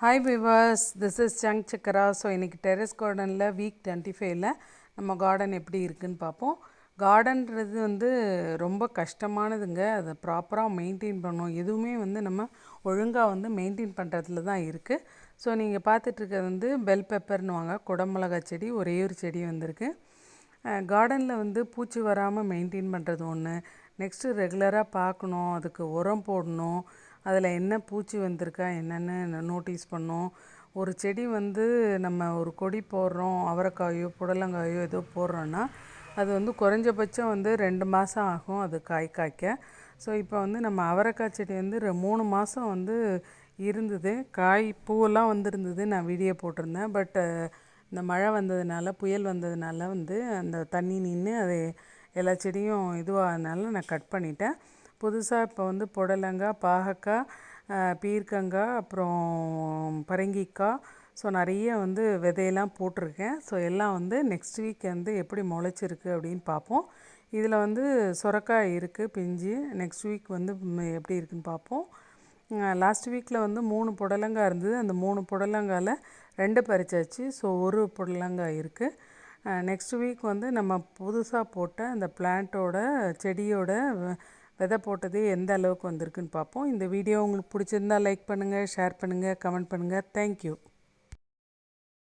Hi viewers, this is chunk chakra. So இன்றைக்கி terrace கார்டனில் week 25ல் நம்ம கார்டன் எப்படி இருக்குதுன்னு பார்ப்போம். கார்டன்றது ரொம்ப கஷ்டமானதுங்க. அதை ப்ராப்பராக மெயின்டைன் பண்ணணும். எதுவுமே நம்ம ஒழுங்காக மெயின்டைன் பண்ணுறதுல தான் இருக்குது. ஸோ நீங்கள் பார்த்துட்ருக்கிறது பெல் பெப்பர்னுவாங்க, குடமிளகா செடி. ஒரே ஒரு செடி வந்திருக்கு. கார்டனில் பூச்சி வராமல் மெயின்டைன் பண்ணுறது ஒன்று. நெக்ஸ்ட்டு ரெகுலராக பார்க்கணும், அதுக்கு உரம் போடணும், அதில் என்ன பூச்சி வந்திருக்கா என்னென்னு நோட்டீஸ் பண்ணோம். ஒரு செடி நம்ம ஒரு கொடி போடுறோம், அவரைக்காயோ புடலங்காயோ ஏதோ போடுறோன்னா அது குறைஞ்சபட்சம் 2 மாதம் ஆகும் அது காய்க்க. ஸோ இப்போ நம்ம அவரைக்காய் செடி 3 மாதம் இருந்தது. பூவெல்லாம் வந்திருந்தது. நான் வீடியோ போட்டிருந்தேன். பட் இந்த மழை வந்ததுனால, புயல் வந்ததுனால அந்த தண்ணி நின்று அது எல்லா செடியும் இதுவாகனால நான் கட் பண்ணிட்டேன். புதுசாக இப்போ புடலங்காய், பாகக்காய், பீர்க்கங்காய், அப்புறம் பரங்கிக்காய், ஸோ நிறைய விதையெல்லாம் போட்டிருக்கேன். ஸோ எல்லாம் நெக்ஸ்ட் வீக் எப்படி முளைச்சிருக்கு அப்படின்னு பார்ப்போம். இதில் சுரக்காய் இருக்குது பிஞ்சு. நெக்ஸ்ட் வீக் எப்படி இருக்குதுன்னு பார்ப்போம். லாஸ்ட் வீக்கில் 3 புடலங்காய் இருந்தது. அந்த 3 புடலங்காயில் 2 பறிச்சாச்சு. ஸோ ஒரு புடலங்காய் இருக்குது. நெக்ஸ்ட் வீக் நம்ம புதுசாக போட்ட அந்த பிளான்ட்டோட செடியோட விதை போட்டது எந்த அளவுக்கு வந்திருக்குன்னு பார்ப்போம். இந்த வீடியோ உங்களுக்கு பிடிச்சிருந்தால் லைக் பண்ணுங்கள், ஷேர் பண்ணுங்கள், கமெண்ட் பண்ணுங்கள். தேங்க்யூ.